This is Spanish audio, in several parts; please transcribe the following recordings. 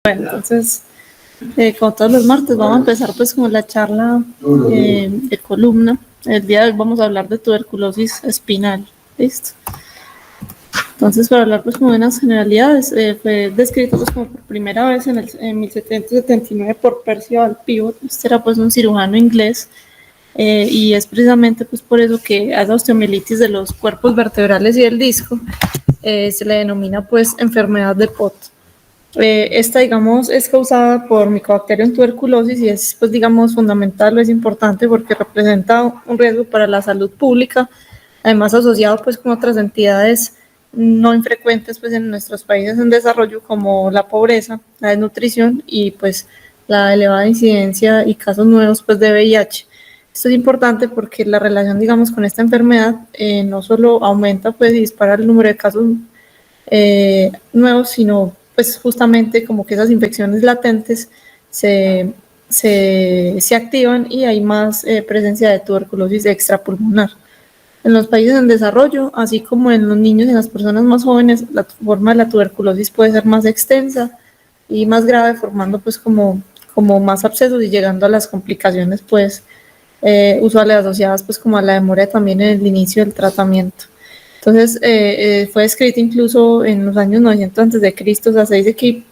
Bueno, entonces, como todos los martes, vamos a empezar pues como la charla de columna. El día de hoy vamos a hablar de tuberculosis espinal. ¿Listo? Entonces, para hablar pues como de unas generalidades, fue descrito pues como por primera vez en 1779 por Percival Pivot. Este era pues un cirujano inglés y es precisamente pues por eso que a esa osteomielitis de los cuerpos vertebrales y del disco se le denomina pues enfermedad de Pott. Esta, digamos, es causada por Mycobacterium tuberculosis y es, pues, digamos, fundamental o es importante porque representa un riesgo para la salud pública, además asociado, pues, con otras entidades no infrecuentes, pues, en nuestros países en desarrollo, como la pobreza, la desnutrición y, pues, la elevada incidencia y casos nuevos, pues, de VIH. Esto es importante porque la relación, digamos, con esta enfermedad no solo aumenta, pues, y dispara el número de casos nuevos, sino pues justamente como que esas infecciones latentes se activan y hay más presencia de tuberculosis extrapulmonar. En los países en desarrollo, así como en los niños y en las personas más jóvenes, la forma de la tuberculosis puede ser más extensa y más grave, formando pues como más abscesos y llegando a las complicaciones pues usuales asociadas pues como a la demora también en el inicio del tratamiento. Entonces, fue escrito incluso en los años 900 antes de Cristo, o sea, se dice que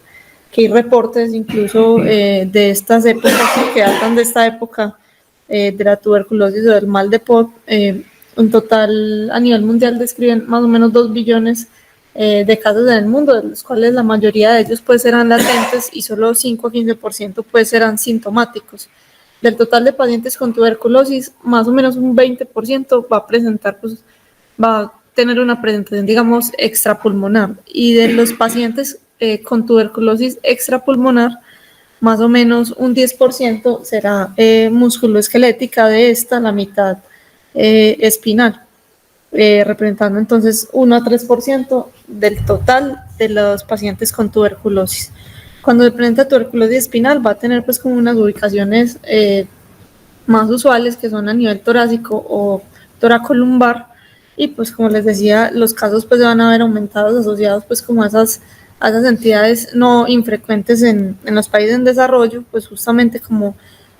hay reportes incluso de estas épocas, que datan de esta época de la tuberculosis o del mal de Pott. En total, a nivel mundial, describen más o menos 2 billones de casos en el mundo, de los cuales la mayoría de ellos pues eran latentes y solo 5 a 15% pues eran sintomáticos. Del total de pacientes con tuberculosis, más o menos un 20% va a presentar, pues, va a tener una presentación, digamos, extrapulmonar. Y de los pacientes con tuberculosis extrapulmonar, más o menos un 10% será musculoesquelética, de esta la mitad espinal, representando entonces 1 a 3% del total de los pacientes con tuberculosis. Cuando se presenta tuberculosis espinal va a tener pues como unas ubicaciones más usuales que son a nivel torácico o toracolumbar, y pues como les decía, los casos pues van a ver aumentados asociados pues como a esas entidades no infrecuentes en los países en desarrollo, pues justamente como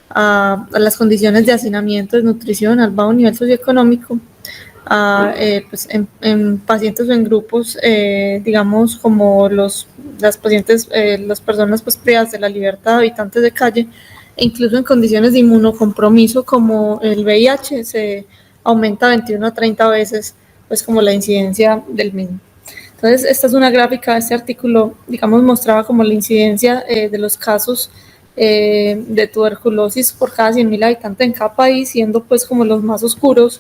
a las condiciones de hacinamiento, desnutrición, al bajo nivel socioeconómico, pues en pacientes o en grupos, digamos, como las pacientes, las personas pues privadas de la libertad, habitantes de calle, e incluso en condiciones de inmunocompromiso como el VIH, se aumenta 21 a 30 veces, pues como la incidencia del mismo. Entonces, esta es una gráfica. Este artículo, digamos, mostraba como la incidencia de los casos de tuberculosis por cada 100.000 habitantes en cada país, siendo pues como los más oscuros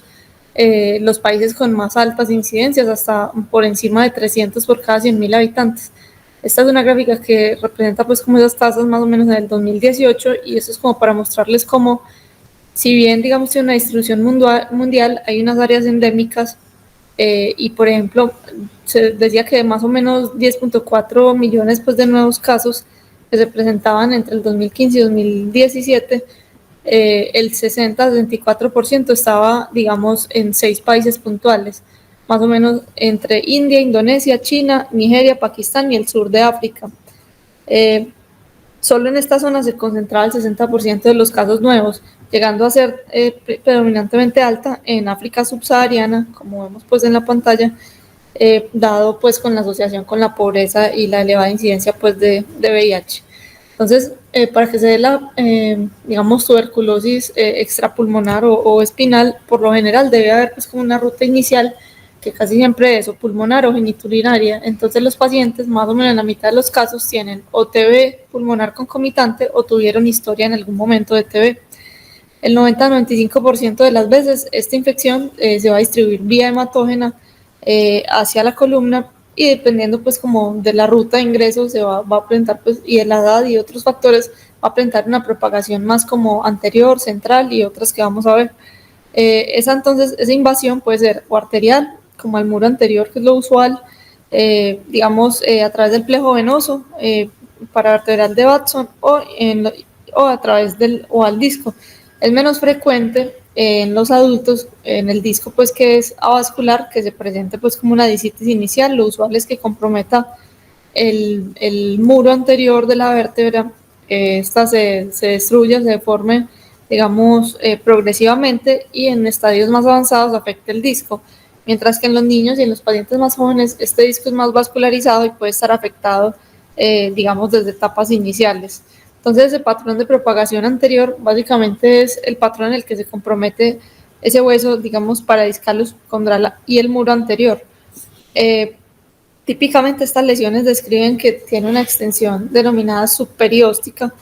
los países con más altas incidencias, hasta por encima de 300 por cada 100.000 habitantes. Esta es una gráfica que representa pues como esas tasas más o menos en el 2018, y eso es como para mostrarles cómo, si bien digamos tiene una distribución mundial, hay unas áreas endémicas y por ejemplo se decía que más o menos 10.4 millones pues de nuevos casos que se presentaban entre el 2015 y 2017, el 60-64% estaba, digamos, en 6 países puntuales, más o menos entre India, Indonesia, China, Nigeria, Pakistán y el sur de África. Solo en esta zona se concentraba el 60% de los casos nuevos, llegando a ser predominantemente alta en África subsahariana, como vemos pues en la pantalla, dado pues con la asociación con la pobreza y la elevada incidencia pues de VIH. Entonces, para que se dé la, digamos, tuberculosis extrapulmonar o espinal, por lo general debe haber pues como una ruta inicial que casi siempre es o pulmonar o genitourinaria. Entonces los pacientes, más o menos en la mitad de los casos, tienen o TB pulmonar concomitante o tuvieron historia en algún momento de TB. El 90-95% de las veces esta infección se va a distribuir vía hematógena hacia la columna, y dependiendo pues como de la ruta de ingreso se va a presentar pues, y de la edad y otros factores, va a presentar una propagación más como anterior, central y otras que vamos a ver. Esa invasión puede ser o arterial, como al muro anterior, que es lo usual, digamos a través del plejo venoso, paraarterial de Watson, o a través o al disco. Es menos frecuente en los adultos, en el disco pues que es avascular, que se presente pues como una discitis inicial. Lo usual es que comprometa el muro anterior de la vértebra, esta se destruye, se deforme, digamos, progresivamente, y en estadios más avanzados afecta el disco, mientras que en los niños y en los pacientes más jóvenes este disco es más vascularizado y puede estar afectado, digamos, desde etapas iniciales. Entonces, el patrón de propagación anterior básicamente es el patrón en el que se compromete ese hueso, digamos, paradiscal condral y el muro anterior. Eh, Típicamente estas lesiones describen que tiene una extensión denominada subperióstica.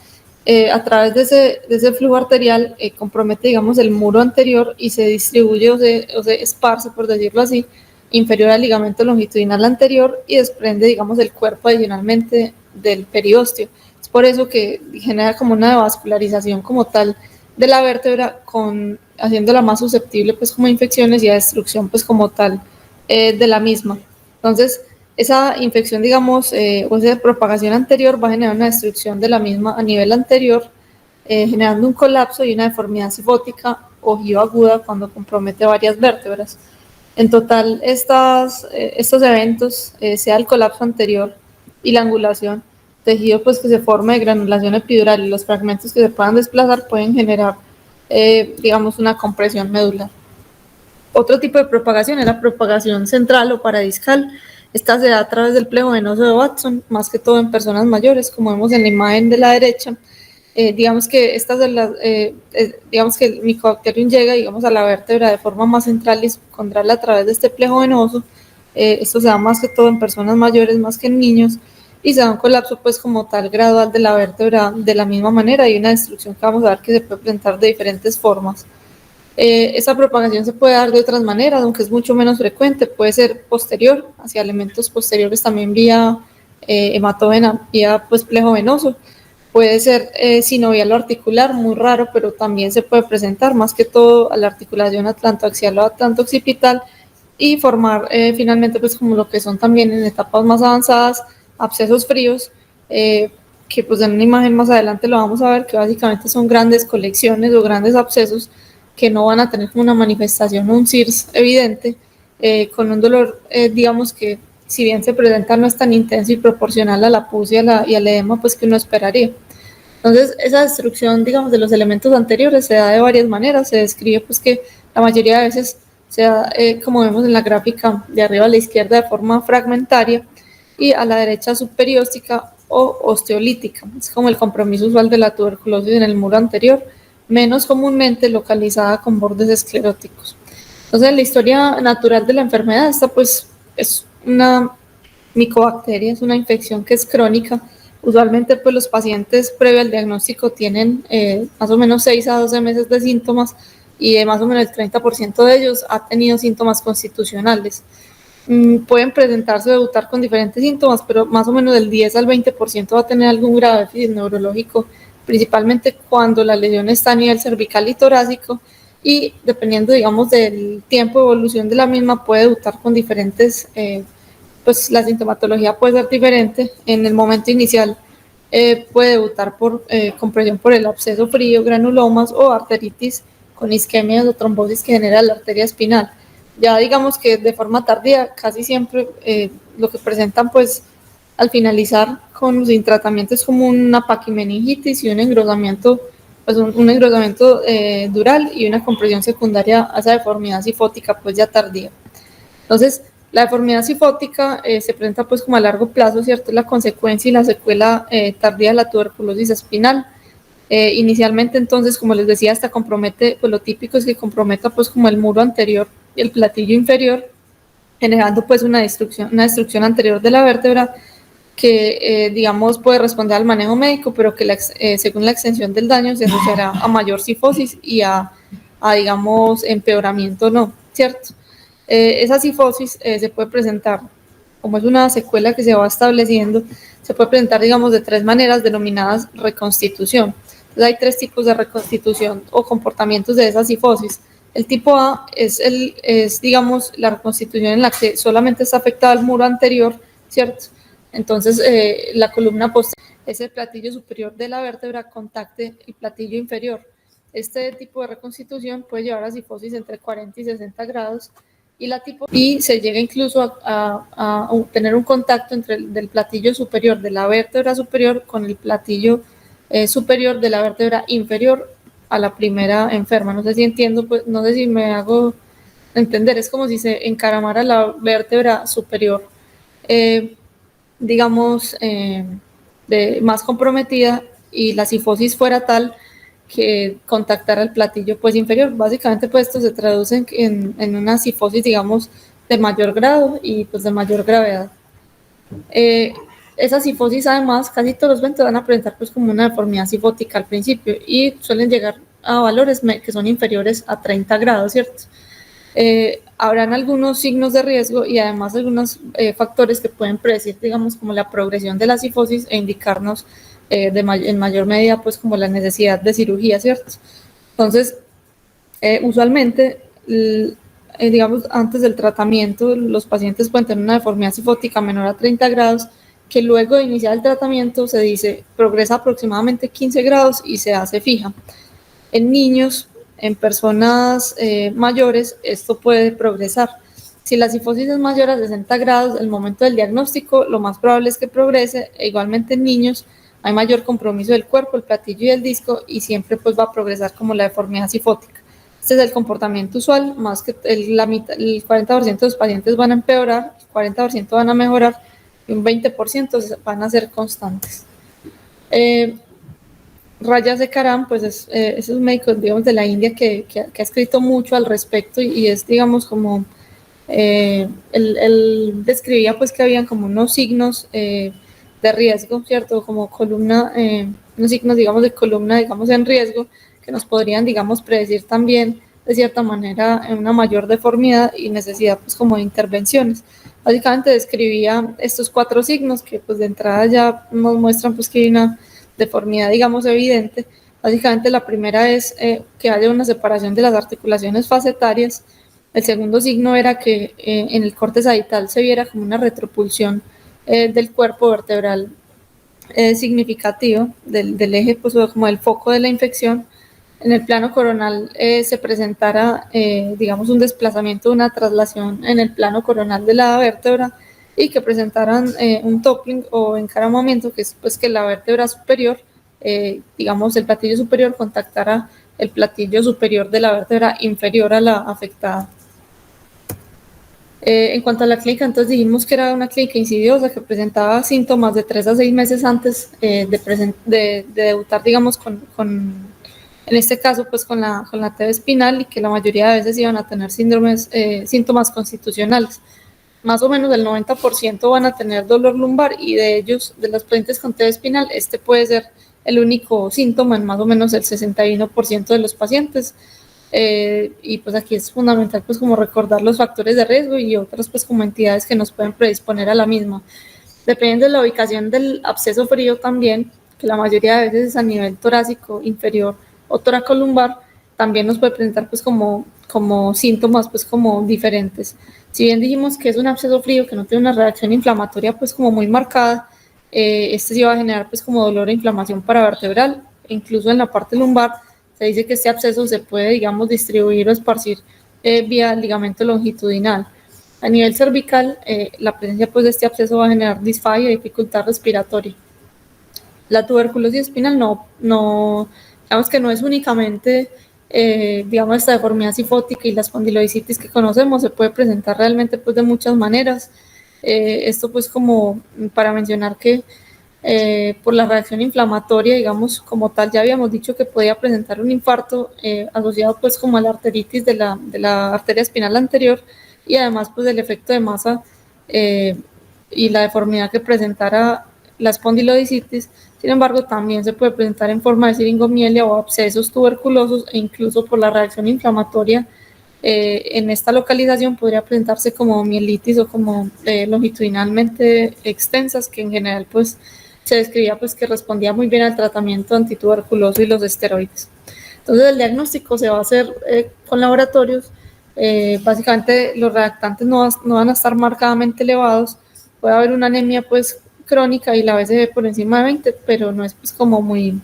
A través de ese flujo arterial compromete, digamos, el muro anterior y se distribuye o se esparce, por decirlo así, inferior al ligamento longitudinal anterior y desprende, digamos, el cuerpo adicionalmente del periósteo. Es por eso que genera como una vascularización como tal de la vértebra, haciéndola más susceptible pues como a infecciones y a destrucción pues como tal de la misma. Entonces, esa infección, digamos, o esa propagación anterior va a generar una destrucción de la misma a nivel anterior, generando un colapso y una deformidad cifótica ojiva aguda cuando compromete varias vértebras. En total, estos eventos, sea el colapso anterior y la angulación, tejido pues que se forma de granulación epidural y los fragmentos que se puedan desplazar pueden generar, digamos, una compresión medular. Otro tipo de propagación es la propagación central o paradiscal. Esta se da a través del plejo venoso de Watson, más que todo en personas mayores, como vemos en la imagen de la derecha. Digamos que digamos que el Mycobacterium llega, digamos, a la vértebra de forma más central y condral a través de este plejo venoso. Esto se da más que todo en personas mayores, más que en niños, y se da un colapso pues como tal gradual de la vértebra de la misma manera, y una destrucción que vamos a ver que se puede presentar de diferentes formas. Esa propagación se puede dar de otras maneras, aunque es mucho menos frecuente. Puede ser posterior, hacia elementos posteriores, también vía hematógena, vía pues plejo venoso. Puede ser sinovial o articular, muy raro, pero también se puede presentar más que todo a la articulación atlantoaxial o atlanto-occipital, y formar finalmente pues como lo que son también en etapas más avanzadas abscesos fríos, que pues en una imagen más adelante lo vamos a ver, que básicamente son grandes colecciones o grandes abscesos que no van a tener como una manifestación o un CIRS evidente, con un dolor, digamos que si bien se presenta no es tan intenso y proporcional a la pus y al edema pues que uno esperaría. Entonces, esa destrucción, digamos, de los elementos anteriores se da de varias maneras. Se describe pues que la mayoría de veces se da, como vemos en la gráfica de arriba a la izquierda, de forma fragmentaria, y a la derecha subperióstica o osteolítica. Es como el compromiso usual de la tuberculosis en el muro anterior, menos comúnmente localizada con bordes escleróticos. Entonces, la historia natural de la enfermedad, esta pues es una micobacteria, es una infección que es crónica. Usualmente pues los pacientes previo al diagnóstico tienen más o menos 6 a 12 meses de síntomas, y de más o menos el 30% de ellos ha tenido síntomas constitucionales. Pueden presentarse o debutar con diferentes síntomas, pero más o menos del 10 al 20% va a tener algún grave déficit neurológico, principalmente cuando la lesión está a nivel cervical y torácico, y dependiendo, digamos, del tiempo de evolución de la misma, puede debutar con diferentes, pues la sintomatología puede ser diferente. En el momento inicial puede debutar por compresión por el absceso frío, granulomas o arteritis con isquemias o trombosis que genera la arteria espinal. Ya digamos que de forma tardía, casi siempre lo que presentan pues al finalizar sin tratamiento es como una paquimeningitis y un engrosamiento, pues un engrosamiento dural y una compresión secundaria a esa deformidad cifótica pues ya tardía. Entonces, la deformidad cifótica se presenta pues como a largo plazo, ¿cierto? Es la consecuencia y la secuela tardía de la tuberculosis espinal. Inicialmente, entonces, como les decía, hasta compromete, pues lo típico es que comprometa pues como el muro anterior y el platillo inferior, generando pues una destrucción anterior de la vértebra que, digamos, puede responder al manejo médico, pero que según la extensión del daño se asociará a mayor cifosis y digamos, empeoramiento no, ¿cierto? Esa cifosis se puede presentar, como es una secuela que se va estableciendo, se puede presentar, digamos, de tres maneras denominadas reconstitución. Entonces, hay tres tipos de reconstitución o comportamientos de esa cifosis. El tipo A es, digamos, la reconstitución en la que solamente está afectado el muro anterior, ¿cierto? Entonces, la columna posterior es el platillo superior de la vértebra, contacte el platillo inferior. Este tipo de reconstitución puede llevar a cifosis entre 40 y 60 grados, y se llega incluso a tener un contacto entre del platillo superior de la vértebra superior con el platillo superior de la vértebra inferior a la primera enferma. No sé si entiendo, pues no sé si me hago entender, es como si se encaramara la vértebra superior, eh, digamos, más comprometida y la cifosis fuera tal que contactara el platillo pues inferior. Básicamente pues esto se traduce en una cifosis, digamos, de mayor grado y pues de mayor gravedad. Eh, esa cifosis además casi todos los ventos van a presentar pues como una deformidad cifótica al principio y suelen llegar a valores que son inferiores a 30 grados, ¿cierto? Habrán algunos signos de riesgo y además algunos factores que pueden predecir, digamos, como la progresión de la cifosis e indicarnos en mayor medida, pues, como la necesidad de cirugía, ¿cierto? Entonces, usualmente, digamos, antes del tratamiento, los pacientes pueden tener una deformidad cifótica menor a 30 grados, que luego de iniciar el tratamiento se dice progresa aproximadamente 15 grados y se hace fija. En niños, en personas mayores, esto puede progresar. Si la cifosis es mayor a 60 grados, el momento del diagnóstico, lo más probable es que progrese. E igualmente en niños hay mayor compromiso del cuerpo, el platillo y el disco, y siempre pues va a progresar como la deformidad cifótica. Este es el comportamiento usual, más que el 40% de los pacientes van a empeorar, el 40% van a mejorar y un 20% van a ser constantes. Raja Sekaran, pues es un médico, digamos, de la India que ha escrito mucho al respecto y es, digamos, como, él describía pues que habían como unos signos de riesgo, ¿cierto? Como columna, unos signos, digamos, de columna, digamos, en riesgo, que nos podrían, digamos, predecir también, de cierta manera, una mayor deformidad y necesidad, pues, como de intervenciones. Básicamente describía estos 4 signos que, pues, de entrada ya nos muestran, pues, que hay una deformidad, digamos, evidente. Básicamente la primera es que haya una separación de las articulaciones facetarias. El segundo signo era que en el corte sagittal se viera como una retropulsión del cuerpo vertebral significativo del eje, pues como del foco de la infección. En el plano coronal se presentara, digamos, un desplazamiento, una traslación en el plano coronal de la vértebra y que presentaran un toppling o encaramamiento, que es pues que la vértebra superior, digamos, el platillo superior contactara el platillo superior de la vértebra inferior a la afectada. En cuanto a la clínica, entonces dijimos que era una clínica insidiosa que presentaba síntomas de 3 a 6 meses antes de debutar, digamos, en este caso, pues con la TV espinal y que la mayoría de veces iban a tener síntomas constitucionales. Más o menos el 90% van a tener dolor lumbar y de ellos, de los pacientes con TV espinal, este puede ser el único síntoma en más o menos el 61% de los pacientes. Y pues aquí es fundamental pues como recordar los factores de riesgo y otras pues como entidades que nos pueden predisponer a la misma. Dependiendo de la ubicación del absceso frío también, que la mayoría de veces es a nivel torácico inferior o toracolumbar, también nos puede presentar pues como síntomas pues como diferentes. Si bien dijimos que es un absceso frío que no tiene una reacción inflamatoria pues como muy marcada, este sí va a generar pues como dolor e inflamación paravertebral, incluso en la parte lumbar. Se dice que este absceso se puede, digamos, distribuir o esparcir vía ligamento longitudinal. A nivel cervical, la presencia pues, de este absceso va a generar disfagia y dificultad respiratoria. La tuberculosis espinal digamos que no es únicamente, digamos, esta deformidad cifótica y la espondilodicitis que conocemos, se puede presentar realmente pues, de muchas maneras. Esto pues como para mencionar que por la reacción inflamatoria, digamos, como tal, ya habíamos dicho que podía presentar un infarto asociado pues como a la arteritis de la arteria espinal anterior y además pues del efecto de masa y la deformidad que presentara la espondilodicitis. Sin embargo, también se puede presentar en forma de siringomiela o abscesos tuberculosos e incluso por la reacción inflamatoria en esta localización podría presentarse como mielitis o como longitudinalmente extensas, que en general pues se describía pues que respondía muy bien al tratamiento antituberculoso y los esteroides. Entonces el diagnóstico se va a hacer con laboratorios. Básicamente los reactantes no van a estar marcadamente elevados, puede haber una anemia pues crónica y la BCG por encima de 20, pero no es pues como muy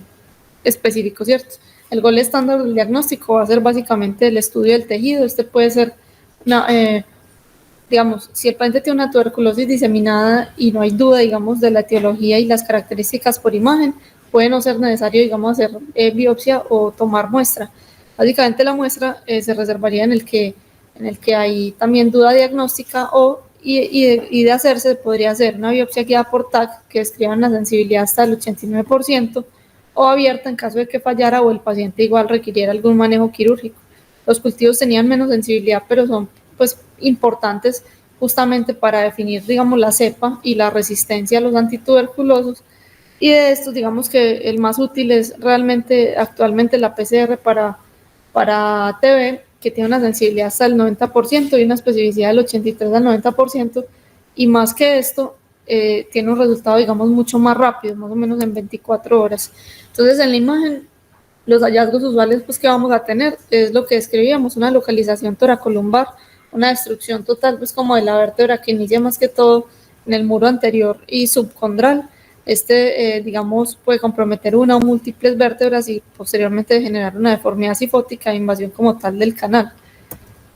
específico, ¿cierto? El gol estándar del diagnóstico va a ser básicamente el estudio del tejido. Este puede ser digamos, si el paciente tiene una tuberculosis diseminada y no hay duda, digamos, de la etiología y las características por imagen, puede no ser necesario, digamos, hacer biopsia o tomar muestra. Básicamente la muestra se reservaría en el que hay también duda diagnóstica y de hacerse podría hacer una biopsia guiada por TAC que describa una sensibilidad hasta el 89% o abierta en caso de que fallara o el paciente igual requiriera algún manejo quirúrgico. Los cultivos tenían menos sensibilidad, pero son pues importantes justamente para definir, digamos, la cepa y la resistencia a los antituberculosos. Y de estos, digamos que el más útil es realmente actualmente la PCR para TB, que tiene una sensibilidad hasta el 90% y una especificidad del 83 al 90%, y más que esto, tiene un resultado, digamos, mucho más rápido, más o menos en 24 horas. Entonces, en la imagen, los hallazgos usuales pues, que vamos a tener es lo que describíamos, una localización toracolumbar, una destrucción total pues como de la vértebra que inicia más que todo en el muro anterior y subcondral. Digamos, puede comprometer una o múltiples vértebras y posteriormente generar una deformidad cifótica e invasión como tal del canal.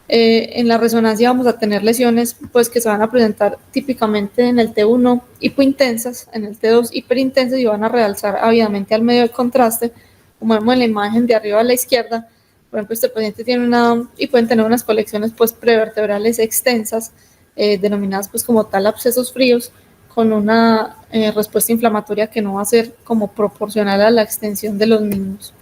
En la resonancia vamos a tener lesiones pues, que se van a presentar típicamente en el T1 hipointensas, en el T2 hiperintensas y van a realzar ávidamente al medio de contraste, como vemos en la imagen de arriba a la izquierda. Por ejemplo, este paciente tiene y pueden tener unas colecciones pues, prevertebrales extensas, denominadas pues, como tal abscesos fríos, con una respuesta inflamatoria que no va a ser como proporcional a la extensión de los mismos.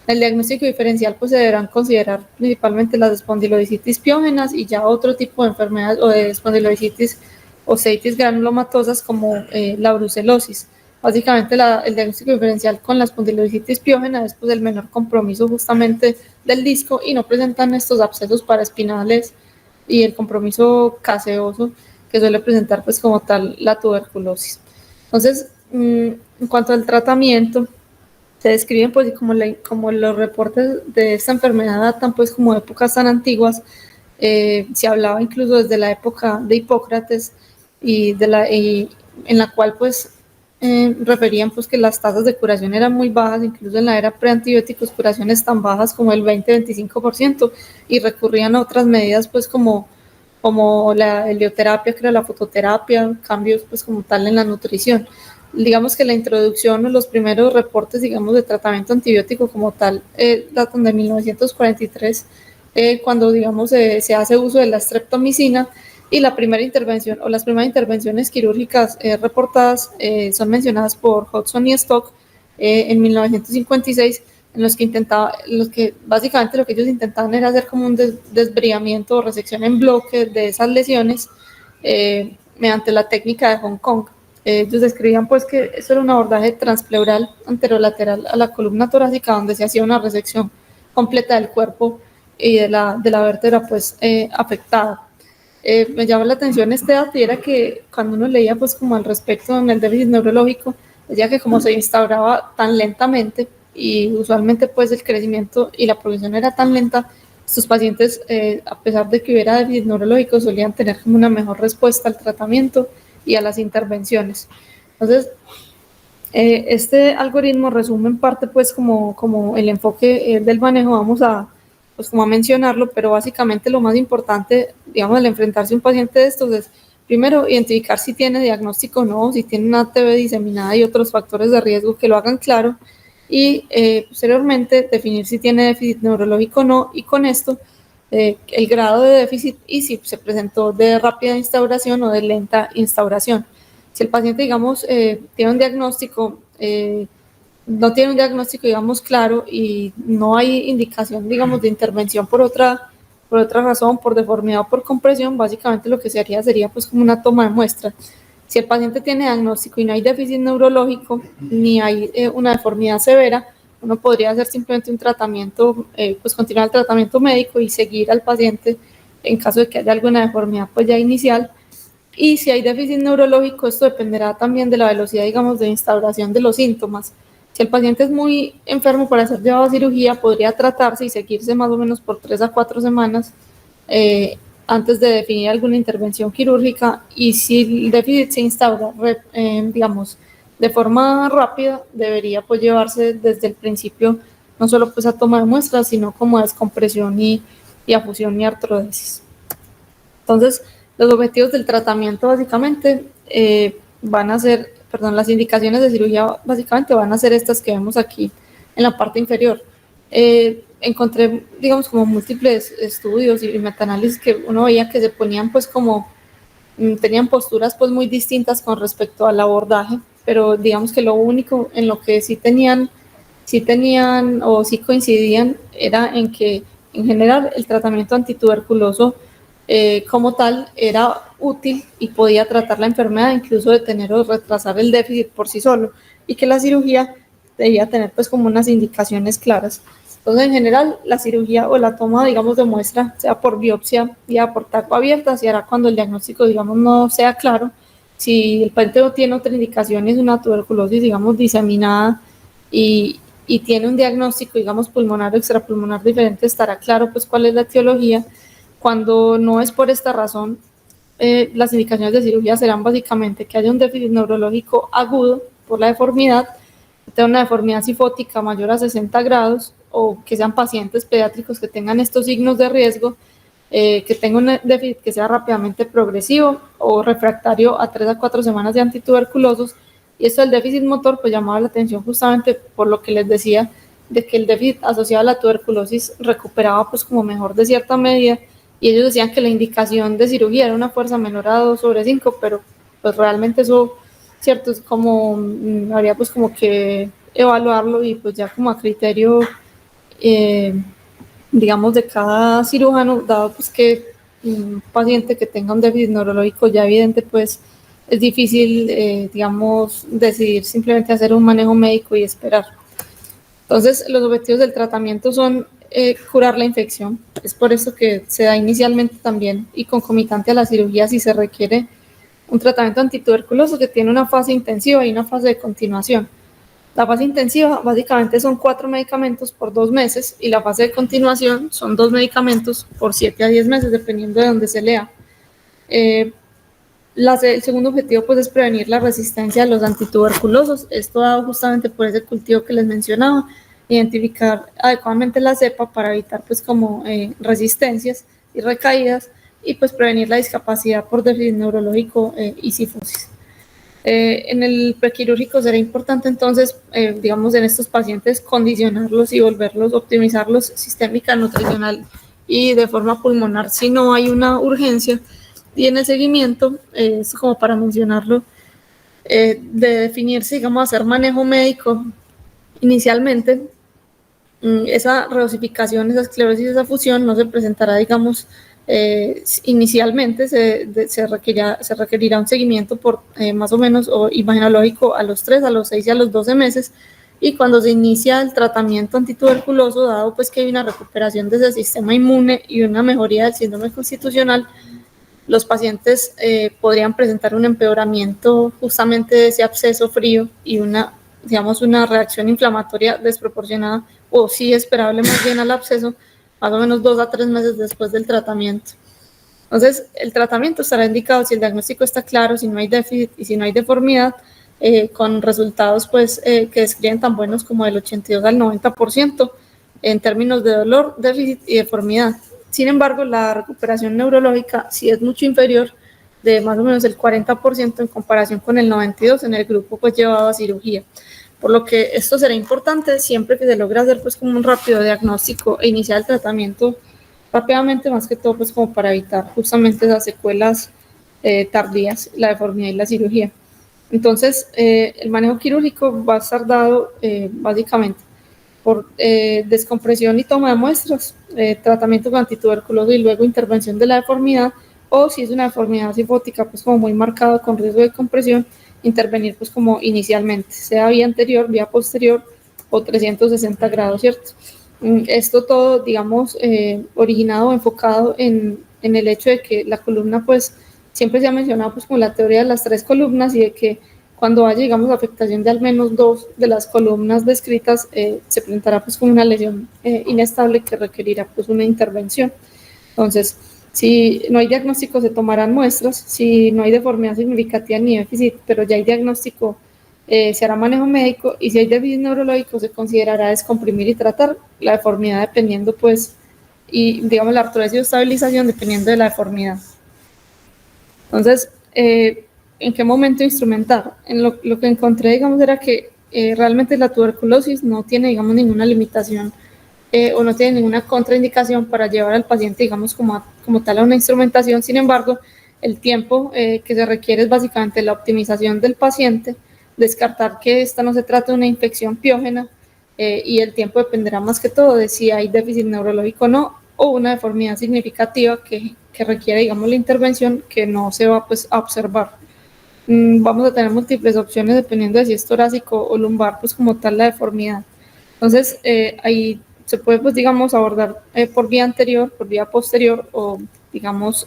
El diagnóstico diferencial pues se deberán considerar principalmente las espondilodicitis piógenas y ya otro tipo de enfermedades o de espondilodicitis o ceitis granulomatosas como la brucelosis. Básicamente el diagnóstico diferencial con la espondilodicitis piógena es pues, el menor compromiso justamente del disco y no presentan estos abscesos paraespinales y el compromiso caseoso que suele presentar pues como tal la tuberculosis. Entonces, en cuanto al tratamiento, se describen pues como los reportes de esta enfermedad datan pues como épocas tan antiguas. Se hablaba incluso desde la época de Hipócrates y en la cual pues referían pues que las tasas de curación eran muy bajas, incluso en la era preantibióticos curaciones tan bajas como el 20-25% y recurrían a otras medidas pues como la helioterapia, que era la fototerapia, cambios pues como tal en la nutrición. Digamos que la introducción o los primeros reportes, digamos, de tratamiento antibiótico como tal, datan de 1943, cuando, digamos, se hace uso de la streptomicina y la primera intervención o las primeras intervenciones quirúrgicas reportadas son mencionadas por Hodgson y Stock en 1956, en los que básicamente lo que ellos intentaban era hacer como un desbriamiento o resección en bloque de esas lesiones mediante la técnica de Hong Kong. Ellos describían pues que eso era un abordaje transpleural anterolateral a la columna torácica donde se hacía una resección completa del cuerpo y de la vértebra pues afectada. Me llama la atención este dato y era que cuando uno leía pues como al respecto en el déficit neurológico, decía que como se instauraba tan lentamente y usualmente pues el crecimiento y la progresión era tan lenta, sus pacientes, a pesar de que hubiera déficit neurológico, solían tener como una mejor respuesta al tratamiento y a las intervenciones. Entonces, este algoritmo resume en parte pues como el enfoque del manejo, vamos a pues como a mencionarlo, pero básicamente lo más importante, digamos, al enfrentarse a un paciente de estos es primero identificar si tiene diagnóstico o no, si tiene una TB diseminada y otros factores de riesgo que lo hagan claro y posteriormente definir si tiene déficit neurológico o no y con esto el grado de déficit y si se presentó de rápida instauración o de lenta instauración. Si el paciente, digamos, tiene un diagnóstico, no tiene un diagnóstico, digamos, claro y no hay indicación, digamos, de intervención por otra razón, por deformidad o por compresión, básicamente lo que se haría sería pues como una toma de muestra. Si el paciente tiene diagnóstico y no hay déficit neurológico ni hay una deformidad severa, uno podría hacer simplemente un tratamiento, pues continuar el tratamiento médico y seguir al paciente en caso de que haya alguna deformidad pues ya inicial. Y si hay déficit neurológico, esto dependerá también de la velocidad, digamos, de instauración de los síntomas. Si el paciente es muy enfermo para ser llevado a cirugía, podría tratarse y seguirse más o menos por 3 a 4 semanas antes de definir alguna intervención quirúrgica. Y si el déficit se instaura, digamos, de forma rápida, debería pues llevarse desde el principio no solo pues a toma de muestras, sino como a descompresión y a fusión y artrodesis. Entonces, Los objetivos del tratamiento básicamente van a ser, perdón, las indicaciones de cirugía básicamente van a ser estas que vemos aquí en la parte inferior. Encontré, digamos, como múltiples estudios y metaanálisis que uno veía que se ponían pues como, tenían posturas pues muy distintas con respecto al abordaje, pero digamos que lo único en lo que sí tenían o sí coincidían era en que en general el tratamiento antituberculoso como tal era útil y podía tratar la enfermedad, incluso detener o retrasar el déficit por sí solo, y que la cirugía debía tener pues como unas indicaciones claras. Entonces, en general, la cirugía o la toma, digamos, de muestra, sea por biopsia, ya por taco abierta, se hará cuando el diagnóstico, digamos, no sea claro. Si el paciente no tiene otra indicación, es una tuberculosis, digamos, diseminada y, y tiene un diagnóstico, digamos, pulmonar o extrapulmonar diferente, estará claro pues cuál es la etiología. Cuando no es por esta razón, las indicaciones de cirugía serán básicamente que haya un déficit neurológico agudo por la deformidad, que tenga una deformidad cifótica mayor a 60 grados o que sean pacientes pediátricos que tengan estos signos de riesgo, que tenga un déficit que sea rápidamente progresivo o refractario a 3 a 4 semanas de antituberculosos. Y esto del déficit motor pues llamaba la atención justamente por lo que les decía de que el déficit asociado a la tuberculosis recuperaba pues como mejor de cierta medida, y ellos decían que la indicación de cirugía era una fuerza menor a 2/5, pero pues realmente eso, cierto, es como, habría pues como que evaluarlo y pues ya como a criterio, eh, digamos, de cada cirujano, dado pues que un paciente que tenga un déficit neurológico ya evidente, pues es difícil, digamos, decidir simplemente hacer un manejo médico y esperar. Entonces, los objetivos del tratamiento son curar la infección. Es por eso que se da inicialmente también y concomitante a la cirugía si se requiere un tratamiento antituberculoso que tiene una fase intensiva y una fase de continuación. La fase intensiva básicamente son 4 medicamentos por 2 meses y la fase de continuación son 2 medicamentos por 7 a 10 meses, dependiendo de donde se lea. El segundo objetivo pues es prevenir la resistencia a los antituberculosos, esto dado justamente por ese cultivo que les mencionaba, identificar adecuadamente la cepa para evitar pues como resistencias y recaídas, y pues prevenir la discapacidad por déficit neurológico y cifosis. En el prequirúrgico será importante entonces, digamos, en estos pacientes condicionarlos y volverlos, optimizarlos sistémica, nutricional y de forma pulmonar si no hay una urgencia. Y en el seguimiento, es como para mencionarlo, de definirse, digamos, hacer manejo médico inicialmente. Esa reosificación, esa esclerosis, esa fusión no se presentará, digamos, inicialmente, se requerirá un seguimiento por más o menos o imaginológico a los 3, a los 6 y a los 12 meses. Y cuando se inicia el tratamiento antituberculoso, dado pues que hay una recuperación de ese sistema inmune y una mejoría del síndrome constitucional, los pacientes podrían presentar un empeoramiento justamente de ese absceso frío y una, digamos, una reacción inflamatoria desproporcionada o sí esperable más bien al absceso, más o menos 2 a 3 meses después del tratamiento. Entonces, el tratamiento estará indicado si el diagnóstico está claro, si no hay déficit y si no hay deformidad, con resultados pues, que describen tan buenos como del 82 al 90% en términos de dolor, déficit y deformidad. Sin embargo, la recuperación neurológica sí es mucho inferior, de más o menos el 40% en comparación con el 92% en el grupo pues llevado a cirugía. Por lo que esto será importante siempre que se logre hacer pues como un rápido diagnóstico e iniciar el tratamiento rápidamente, más que todo pues como para evitar justamente esas secuelas tardías, la deformidad y la cirugía. Entonces, el manejo quirúrgico va a estar dado básicamente por descompresión y toma de muestras, tratamiento con antituberculoso y luego intervención de la deformidad, o si es una deformidad cifótica pues como muy marcada con riesgo de compresión, intervenir pues como inicialmente, sea vía anterior, vía posterior o 360 grados, ¿cierto? Esto todo, digamos, originado o enfocado en el hecho de que la columna pues siempre se ha mencionado pues como la teoría de las 3 columnas, y de que cuando haya, digamos, afectación de al menos 2 de las columnas descritas, se presentará pues como una lesión inestable que requerirá pues una intervención. Entonces, si no hay diagnóstico, se tomarán muestras. Si no hay deformidad significativa ni déficit, pero ya hay diagnóstico, se hará manejo médico, y si hay déficit neurológico, se considerará descomprimir y tratar la deformidad dependiendo pues, y digamos la artrodesis o estabilización dependiendo de la deformidad. Entonces, ¿en qué momento instrumentar? En lo que encontré, digamos, era que realmente la tuberculosis no tiene, digamos, ninguna limitación o no tiene ninguna contraindicación para llevar al paciente, digamos, como tal a una instrumentación. Sin embargo, el tiempo que se requiere es básicamente la optimización del paciente, descartar que esta no se trata de una infección piógena y el tiempo dependerá más que todo de si hay déficit neurológico o no, o una deformidad significativa que requiere, digamos, la intervención que no se va pues, a observar. Vamos a tener múltiples opciones dependiendo de si es torácico o lumbar, pues como tal la deformidad. Entonces, ahí se puede, pues, digamos, abordar por vía anterior, por vía posterior o, digamos,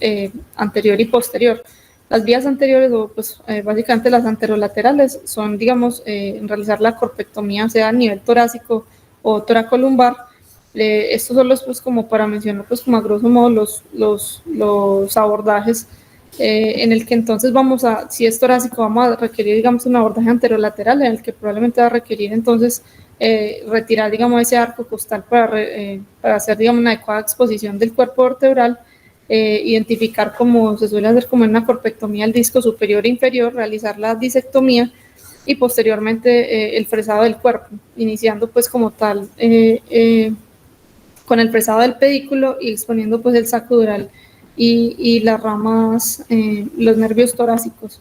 anterior y posterior. Las vías anteriores, o pues básicamente las anterolaterales, son, digamos, realizar la corpectomía, sea a nivel torácico o toracolumbar. Estos son los, pues, como para mencionar, pues, como a grosso modo, los abordajes en el que entonces vamos a, si es torácico, vamos a requerir, digamos, un abordaje anterolateral en el que probablemente va a requerir entonces retirar, digamos, ese arco costal para hacer, digamos, una adecuada exposición del cuerpo vertebral, identificar, como se suele hacer como en una corpectomía, el disco superior e inferior, realizar la disectomía y posteriormente el fresado del cuerpo, iniciando pues como tal con el fresado del pedículo y exponiendo pues el saco dural y las ramas, los nervios torácicos.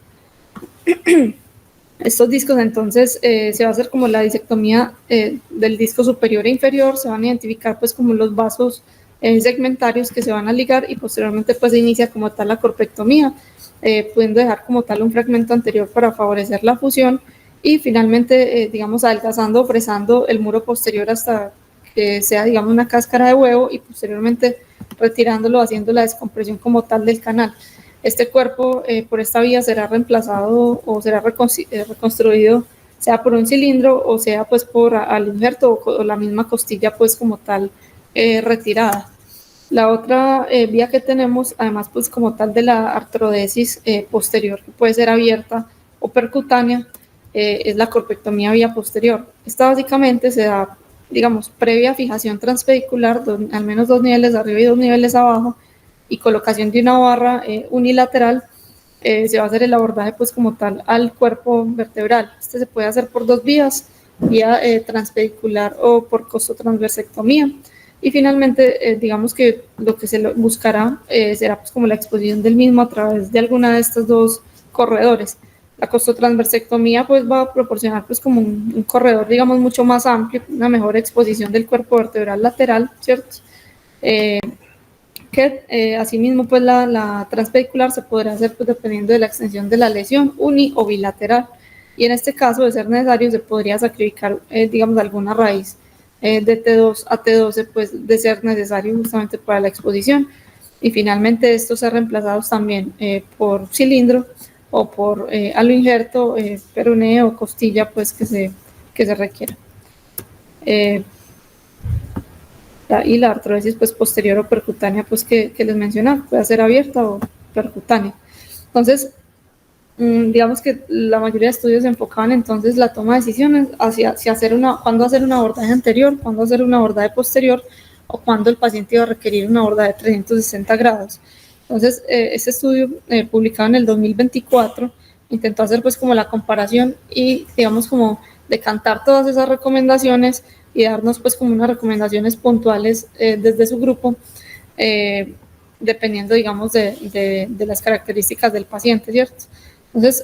Estos discos entonces se va a hacer como la disectomía del disco superior e inferior, se van a identificar pues como los vasos segmentarios que se van a ligar y posteriormente pues se inicia como tal la corpectomía, pudiendo dejar como tal un fragmento anterior para favorecer la fusión y finalmente digamos adelgazando o fresando el muro posterior hasta que sea digamos una cáscara de huevo y posteriormente retirándolo, haciendo la descompresión como tal del canal. Este cuerpo por esta vía será reemplazado o será reconstruido, sea por un cilindro o sea pues por al injerto o la misma costilla pues como tal retirada. La otra vía que tenemos, además pues como tal de la artrodesis posterior, que puede ser abierta o percutánea, es la corpectomía vía posterior. Esta básicamente se da, digamos, previa fijación transpedicular, al menos 2 niveles arriba y 2 niveles abajo, y colocación de una barra unilateral, se va a hacer el abordaje pues como tal al cuerpo vertebral. Este se puede hacer por 2 vías, vía transpedicular o por costotransversectomía. Y finalmente, digamos que lo que se buscará será pues como la exposición del mismo a través de alguna de estos 2 corredores. La costotransversectomía pues va a proporcionar pues como un corredor digamos mucho más amplio, una mejor exposición del cuerpo vertebral lateral, ¿cierto? Que asimismo pues la transpedicular se podrá hacer pues dependiendo de la extensión de la lesión uni o bilateral, y en este caso de ser necesario se podría sacrificar digamos alguna raíz de T2 a T12 pues de ser necesario justamente para la exposición, y finalmente estos ser reemplazados también por cilindro o por aloinjerto, peroné o costilla pues que se requiera. Y la artrodesis pues posterior o percutánea pues que les mencionaba, puede ser abierta o percutánea. Entonces, digamos que la mayoría de estudios se enfocaban entonces la toma de decisiones hacia si cuándo hacer un abordaje anterior, cuándo hacer un abordaje posterior o cuándo el paciente iba a requerir un abordaje de 360 grados. Entonces, este estudio publicado en el 2024 intentó hacer pues como la comparación y digamos como decantar todas esas recomendaciones y darnos pues como unas recomendaciones puntuales desde su grupo, dependiendo digamos de las características del paciente, ¿cierto? Entonces,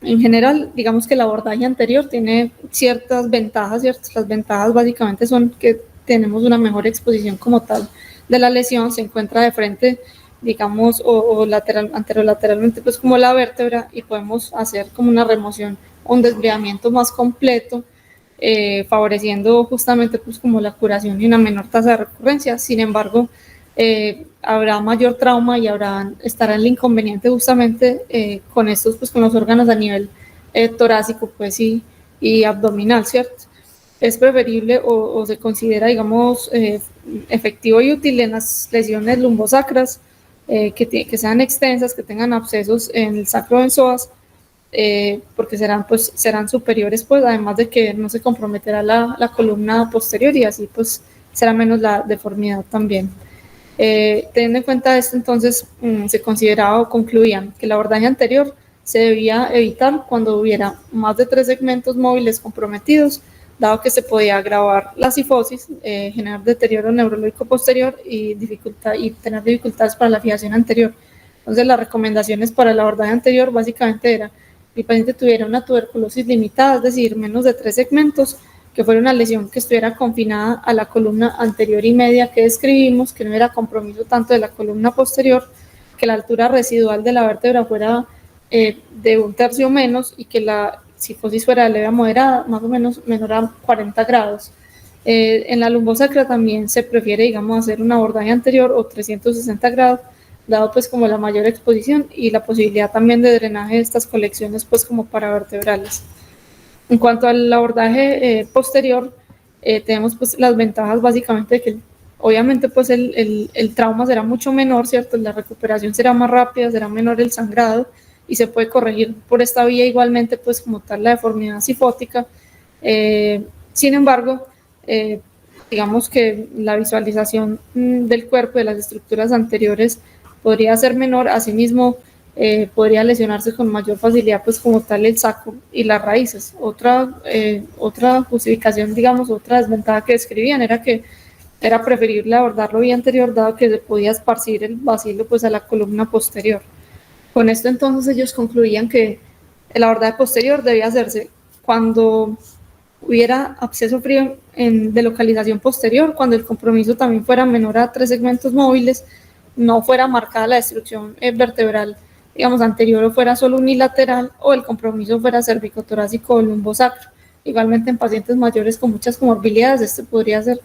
en general, digamos que el abordaje anterior tiene ciertas ventajas, ¿cierto? Las ventajas básicamente son que tenemos una mejor exposición como tal de la lesión, se encuentra de frente, digamos, o anterolateralmente, pues como la vértebra, y podemos hacer como una remoción o un desviamiento más completo, favoreciendo justamente pues como la curación y una menor tasa de recurrencia. Sin embargo, habrá mayor trauma y estará el inconveniente justamente con estos, pues con los órganos a nivel torácico pues y abdominal, ¿cierto? Es preferible o se considera, digamos, efectivo y útil en las lesiones lumbosacras que sean extensas, que tengan abscesos en el sacro en psoas, porque serán superiores, pues además de que no se comprometerá la columna posterior y así pues será menos la deformidad también. Teniendo en cuenta esto, entonces se consideraba o concluían que el abordaje anterior se debía evitar cuando hubiera más de 3 segmentos móviles comprometidos, dado que se podía agravar la cifosis, generar deterioro neurológico posterior y tener dificultades para la fijación anterior. Entonces, las recomendaciones para el abordaje anterior básicamente era que el paciente tuviera una tuberculosis limitada, es decir, menos de 3 segmentos, que fuera una lesión que estuviera confinada a la columna anterior y media que describimos, que no hubiera compromiso tanto de la columna posterior, que la altura residual de la vértebra fuera de 1/3 o menos y que la cifosis fuera leve a moderada, más o menos menor a 40 grados. En la lumbosacra también se prefiere, digamos, hacer un abordaje anterior o 360 grados, dado pues como la mayor exposición y la posibilidad también de drenaje de estas colecciones pues como paravertebrales. En cuanto al abordaje posterior, tenemos pues las ventajas básicamente de que obviamente pues el trauma será mucho menor, ¿cierto? La recuperación será más rápida, será menor el sangrado y se puede corregir por esta vía igualmente pues como tal la deformidad cifótica. Sin embargo, digamos que la visualización del cuerpo de las estructuras anteriores podría ser menor, asimismo podría lesionarse con mayor facilidad pues como tal el saco y las raíces. Otra justificación, digamos, otra desventaja que describían era que era preferible abordarlo vía anterior, dado que se podía esparcir el bacilo pues a la columna posterior. Con esto entonces ellos concluían que el abordaje posterior debía hacerse cuando hubiera absceso frío de localización posterior, cuando el compromiso también fuera menor a 3 segmentos móviles, no fuera marcada la destrucción vertebral, digamos, anterior o fuera solo unilateral, o el compromiso fuera cervicotorácico o lumbosacro. Igualmente en pacientes mayores con muchas comorbilidades, este podría ser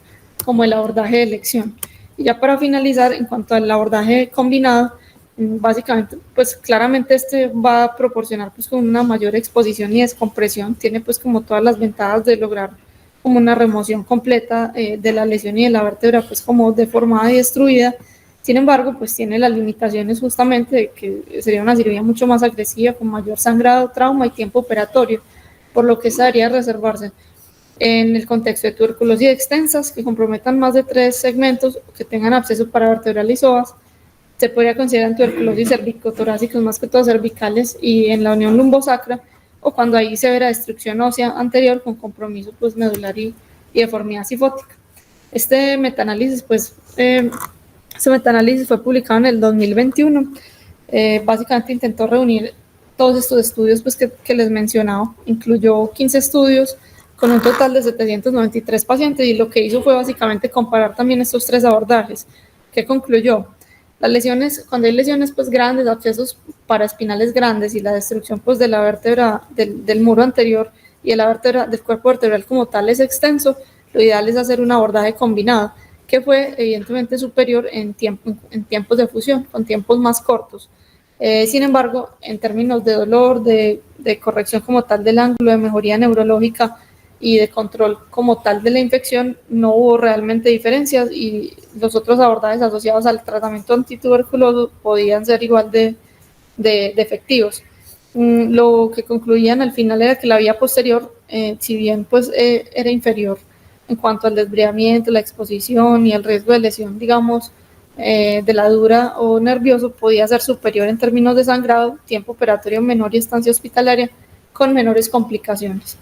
como el abordaje de elección. Y ya para finalizar, en cuanto al abordaje combinado, básicamente, pues claramente este va a proporcionar pues con una mayor exposición y descompresión, tiene pues como todas las ventajas de lograr como una remoción completa de la lesión y de la vértebra pues como deformada y destruida. Sin embargo, pues tiene las limitaciones justamente de que sería una cirugía mucho más agresiva, con mayor sangrado, trauma y tiempo operatorio, por lo que esta debería reservarse en el contexto de tuberculosis extensas que comprometan más de 3 segmentos o que tengan absceso paravertebral y psoas. Se podría considerar en tuberculosis cervicotorácicos, más que todo cervicales, y en la unión lumbosacra, o cuando hay severa destrucción ósea anterior con compromiso pues, medular y deformidad cifótica. Este metaanálisis, pues, fue publicado en el 2021. Básicamente intentó reunir todos estos estudios pues, que les mencionaba. Incluyó 15 estudios con un total de 793 pacientes y lo que hizo fue básicamente comparar también estos 3 abordajes. ¿Qué concluyó? Las lesiones, cuando hay lesiones pues grandes, abscesos paraespinales grandes y la destrucción pues de la vértebra del muro anterior y de la vértebra del cuerpo vertebral como tal es extenso, lo ideal es hacer un abordaje combinado, que fue evidentemente superior en tiempos de fusión, con tiempos más cortos. Sin embargo, en términos de dolor, de corrección como tal del ángulo, de mejoría neurológica y de control como tal de la infección, no hubo realmente diferencias y los otros abordajes asociados al tratamiento antituberculoso podían ser igual de efectivos. Lo que concluían al final era que la vía posterior, si bien pues era inferior en cuanto al desbridamiento, la exposición y el riesgo de lesión, digamos, de la dura o nervioso, podía ser superior en términos de sangrado, tiempo operatorio menor y estancia hospitalaria con menores complicaciones.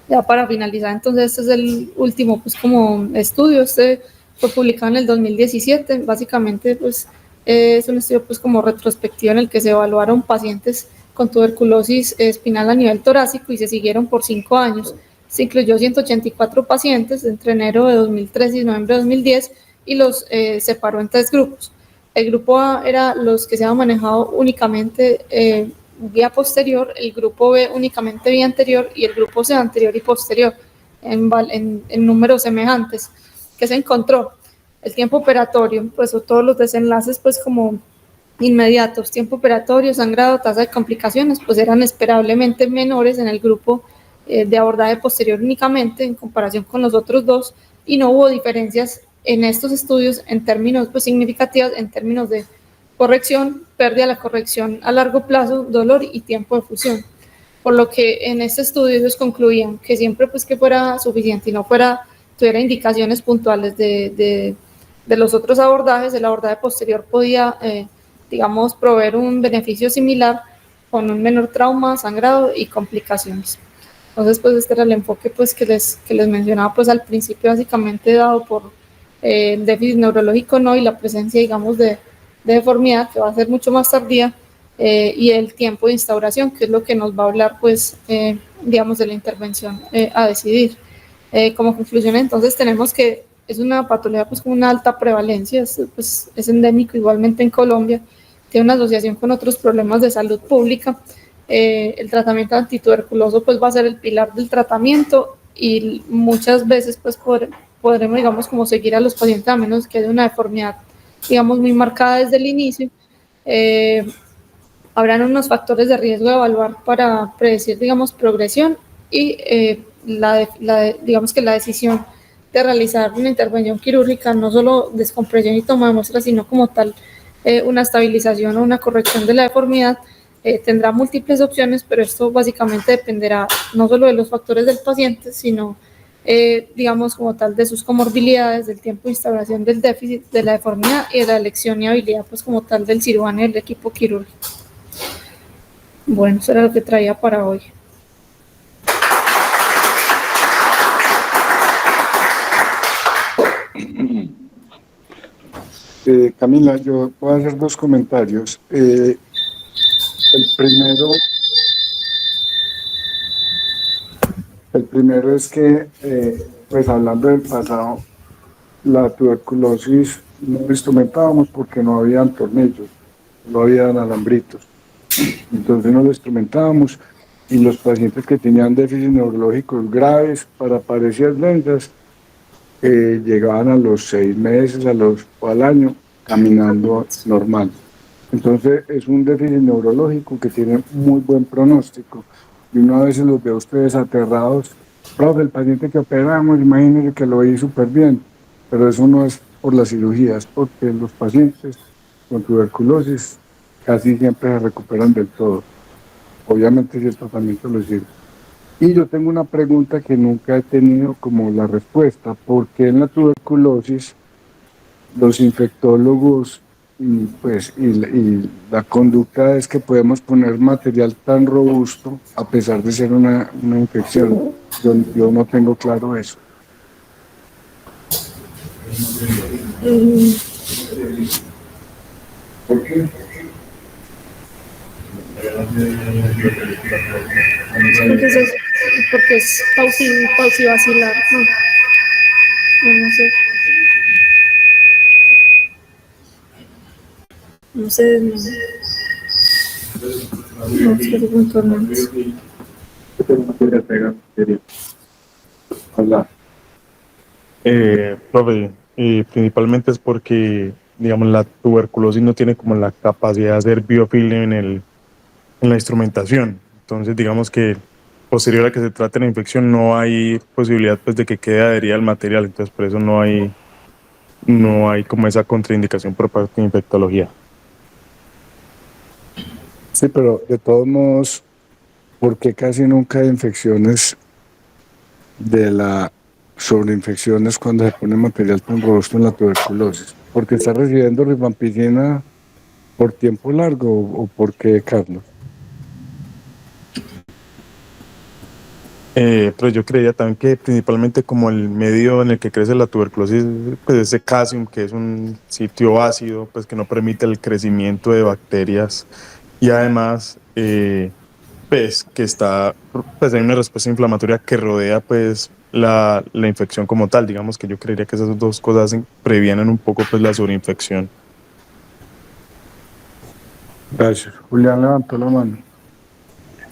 Ya para finalizar, entonces este es el último pues como estudio, este fue publicado en el 2017, básicamente pues es un estudio pues como retrospectivo en el que se evaluaron pacientes con tuberculosis espinal a nivel torácico y se siguieron por 5 años. Se incluyó 184 pacientes entre enero de 2013 y noviembre de 2010 y los separó en 3 grupos. El grupo A era los que se habían manejado únicamente vía posterior, el grupo B únicamente vía anterior y el grupo C anterior y posterior en números semejantes. ¿Qué se encontró? El tiempo operatorio, pues o todos los desenlaces pues como inmediatos, tiempo operatorio, sangrado, tasa de complicaciones, pues eran esperablemente menores en el grupo de abordaje posterior únicamente en comparación con los otros 2 y no hubo diferencias en estos estudios en términos pues significativos, en términos de corrección, pérdida de la corrección a largo plazo, dolor y tiempo de fusión. Por lo que en este estudio ellos concluían que siempre pues que fuera suficiente y no tuviera indicaciones puntuales de de los otros abordajes, el abordaje posterior podía, digamos, proveer un beneficio similar con un menor trauma, sangrado y complicaciones. Entonces, pues este era el enfoque pues, que les mencionaba pues, al principio, básicamente dado por el déficit neurológico no y la presencia, digamos, de deformidad, que va a ser mucho más tardía, y el tiempo de instauración, que es lo que nos va a hablar, pues, digamos, de la intervención a decidir. Como conclusión, entonces, tenemos que es una patología pues, con una alta prevalencia, pues, es endémico igualmente en Colombia, tiene una asociación con otros problemas de salud pública. El tratamiento antituberculoso pues, va a ser el pilar del tratamiento y muchas veces pues, podremos, digamos, como seguir a los pacientes a menos que haya una deformidad, digamos, muy marcada desde el inicio. Eh, Habrán unos factores de riesgo a evaluar para predecir, digamos, progresión y digamos que la decisión de realizar una intervención quirúrgica, no solo descompresión y toma de muestras, sino como tal una estabilización o una corrección de la deformidad, tendrá múltiples opciones, pero esto básicamente dependerá no solo de los factores del paciente, sino, digamos, como tal, de sus comorbilidades, del tiempo de instauración del déficit, de la deformidad y de la elección y habilidad, pues, como tal, del cirujano y del equipo quirúrgico. Bueno, eso era lo que traía para hoy. Camila, yo voy a hacer dos comentarios. El primero es que, pues hablando del pasado, la tuberculosis no la instrumentábamos porque no habían tornillos, no habían alambritos. Entonces no lo instrumentábamos y los pacientes que tenían déficits neurológicos graves para parecer lentas llegaban a los 6 meses o al año caminando normal. Entonces es un déficit neurológico que tiene muy buen pronóstico y uno a veces los ve a ustedes aterrados. Profe, el paciente que operamos, imagínense que lo veí súper bien, pero eso no es por las cirugías, porque los pacientes con tuberculosis casi siempre se recuperan del todo. Obviamente si el tratamiento les sirve. Y yo tengo una pregunta que nunca he tenido como la respuesta. ¿Por qué en la tuberculosis los infectólogos y la conducta es que podemos poner material tan robusto a pesar de ser una infección? Yo no tengo claro eso. ¿Por qué? Porque es pausivacilar, no sé. No sé, no sé punto más. Hola. Profe, principalmente es porque, digamos, la tuberculosis no tiene como la capacidad de hacer biofilm en la instrumentación. Entonces, digamos que posterior a que se trate la infección no hay posibilidad pues de que quede adherida al material. Entonces, por eso no hay como esa contraindicación por parte de infectología. Sí, pero de todos modos, ¿por qué casi nunca hay infecciones de la sobreinfecciones cuando se pone material tan robusto en la tuberculosis? ¿Porque está recibiendo rifampicina por tiempo largo o por qué, Carlos? Pero yo creía también que principalmente como el medio en el que crece la tuberculosis, pues ese calcium, que es un sitio ácido, pues que no permite el crecimiento de bacterias y además, pues que pues hay una respuesta inflamatoria que rodea pues la infección como tal. Digamos que yo creería que esas dos cosas previenen un poco pues la sobreinfección. Gracias. Julián levantó la mano.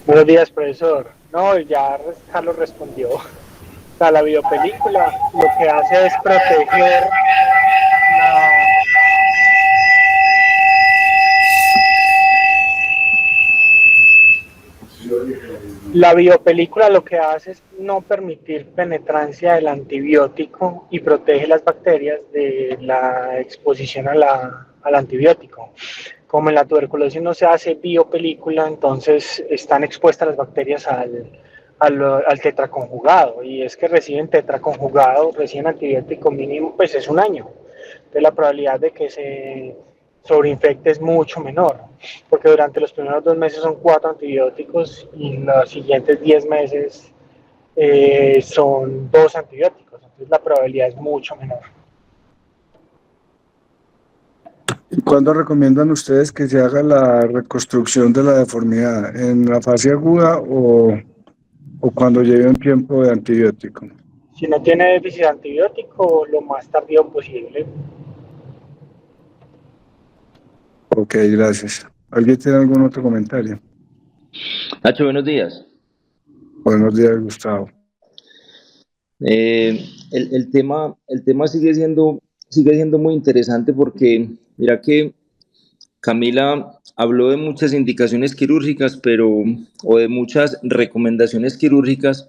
Buenos días, profesor. No, ya Carlos respondió. O sea, la biopelícula lo que hace es proteger la biopelícula lo que hace es no permitir penetrancia del antibiótico y protege las bacterias de la exposición al antibiótico. Como en la tuberculosis no se hace biopelícula, entonces están expuestas las bacterias al tetraconjugado, y es que reciben tetraconjugado, reciben antibiótico mínimo, pues es un año. Entonces la probabilidad de que se sobreinfecte es mucho menor, porque durante los primeros 2 meses son 4 antibióticos y los siguientes 10 meses son 2 antibióticos, entonces la probabilidad es mucho menor. ¿Y cuándo recomiendan ustedes que se haga la reconstrucción de la deformidad? ¿En la fase aguda o cuando lleve un tiempo de antibiótico? Si no tiene déficit de antibiótico, lo más tardío posible. Ok, gracias. ¿Alguien tiene algún otro comentario? Nacho, buenos días. Buenos días, Gustavo. El tema sigue siendo muy interesante porque mira que Camila habló de muchas indicaciones quirúrgicas, o de muchas recomendaciones quirúrgicas,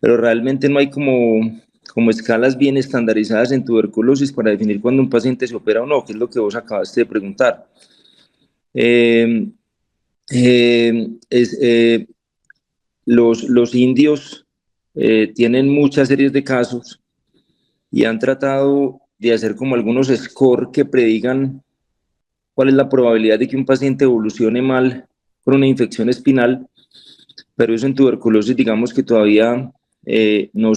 pero realmente no hay como escalas bien estandarizadas en tuberculosis para definir cuándo un paciente se opera o no, que es lo que vos acabaste de preguntar. Eh, eh, es, eh, los indios tienen muchas series de casos y han tratado de hacer como algunos score que predigan cuál es la probabilidad de que un paciente evolucione mal con una infección espinal, pero eso en tuberculosis digamos que todavía no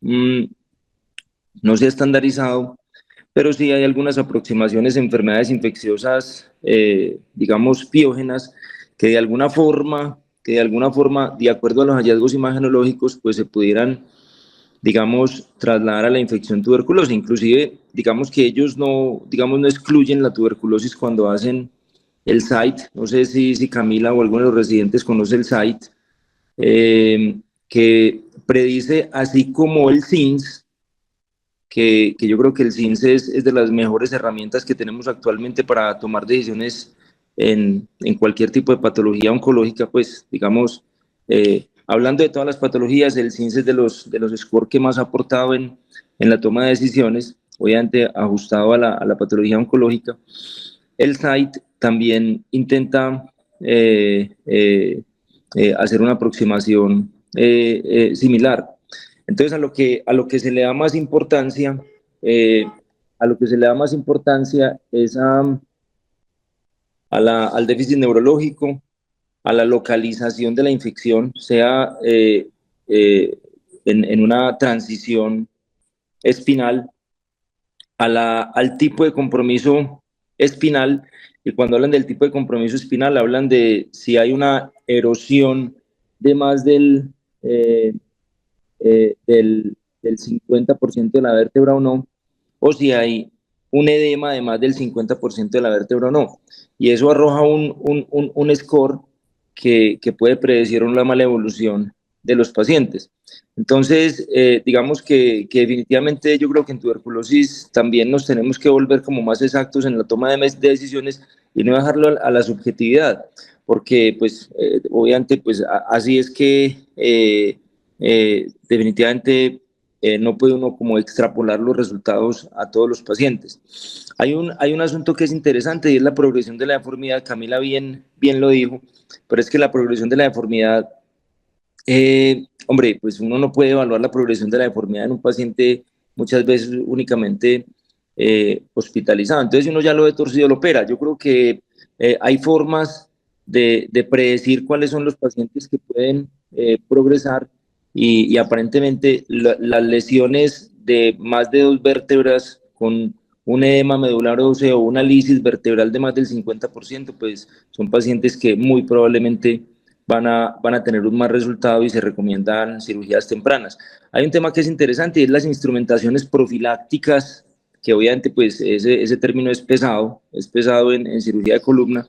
mm, no se ha estandarizado, pero sí hay algunas aproximaciones a enfermedades infecciosas, digamos, piógenas, que de alguna forma, de acuerdo a los hallazgos imagenológicos, pues se pudieran, digamos, trasladar a la infección tuberculosa. Inclusive, digamos que ellos no excluyen la tuberculosis cuando hacen el site. No sé si Camila o alguno de los residentes conoce el site, que predice, así como el CINS, que yo creo que el CINS es de las mejores herramientas que tenemos actualmente para tomar decisiones en cualquier tipo de patología oncológica, pues digamos, hablando de todas las patologías, el CINS es de los scores que más ha aportado en la toma de decisiones, obviamente ajustado a la patología oncológica. El SITE también intenta hacer una aproximación similar. Entonces, a lo que se le da más importancia, es al déficit neurológico, a la localización de la infección, sea en una transición espinal, al tipo de compromiso espinal. Y cuando hablan del tipo de compromiso espinal, hablan de si hay una erosión de más del 50% de la vértebra o si hay un edema de más del 50% de la vértebra o no. Y eso arroja un score que puede predecir una mala evolución de los pacientes. Entonces, digamos que definitivamente yo creo que en tuberculosis también nos tenemos que volver como más exactos en la toma de decisiones y no dejarlo a la subjetividad, porque pues obviamente pues así es que definitivamente no puede uno como extrapolar los resultados a todos los pacientes. Hay un asunto que es interesante y es la progresión de la deformidad. Camila bien lo dijo, pero es que la progresión de la deformidad, hombre, pues uno no puede evaluar la progresión de la deformidad en un paciente muchas veces únicamente hospitalizado. Entonces, si uno ya lo ve torcido, lo opera. Yo creo que hay formas de predecir cuáles son los pacientes que pueden progresar y aparentemente las lesiones de más de 2 vértebras con un edema medular óseo o una lisis vertebral de más del 50%, pues son pacientes que muy probablemente van a tener un mal resultado y se recomiendan cirugías tempranas. Hay un tema que es interesante y es las instrumentaciones profilácticas, que obviamente pues ese término es pesado en cirugía de columna,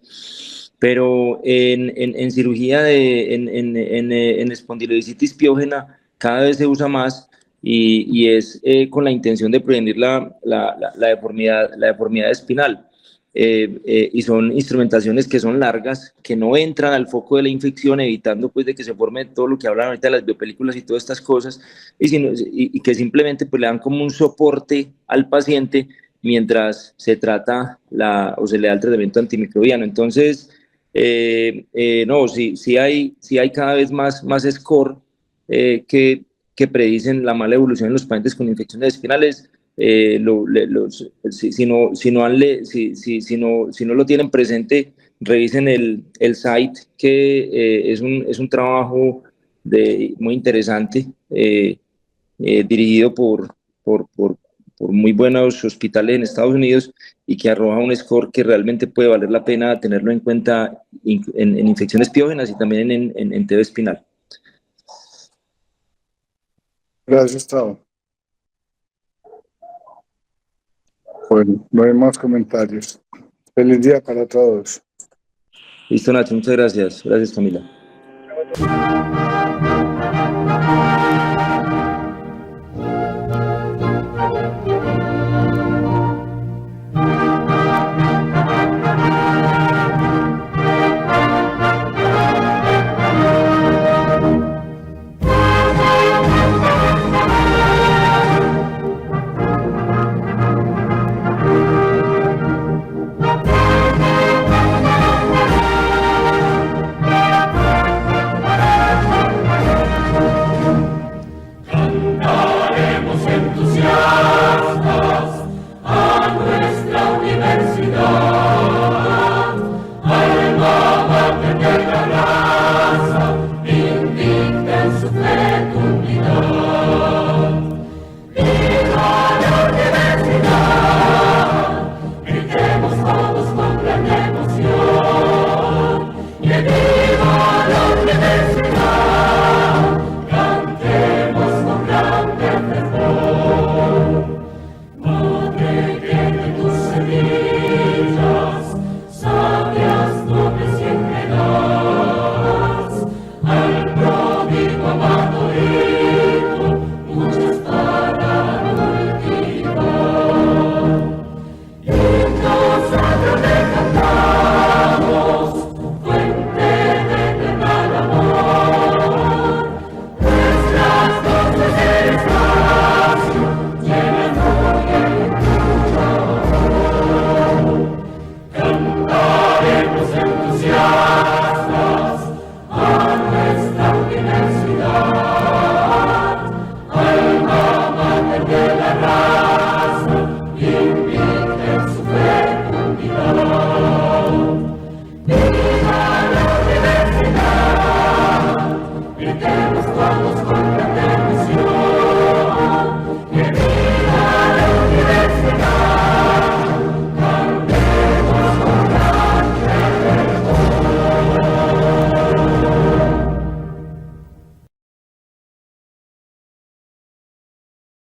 pero en cirugía en espondilodicitis piógena cada vez se usa más y es con la intención de prevenir la deformidad espinal. Y son instrumentaciones que son largas, que no entran al foco de la infección, evitando pues de que se forme todo lo que hablan ahorita de las biopelículas y todas estas cosas, y que simplemente pues le dan como un soporte al paciente mientras se trata o se le da el tratamiento antimicrobiano. Entonces, no, sí hay cada vez más score que predicen la mala evolución en los pacientes con infecciones espinales. si no lo tienen presente, revisen el site, que es un trabajo muy interesante, dirigido por muy buenos hospitales en Estados Unidos, y que arroja un score que realmente puede valer la pena tenerlo en cuenta en infecciones piógenas y también en TB espinal. Gracias, Tavo. Bueno, no hay más comentarios. Feliz día para todos. Listo, Nacho, muchas gracias. Gracias, Camila. Viva la universidad, gritemos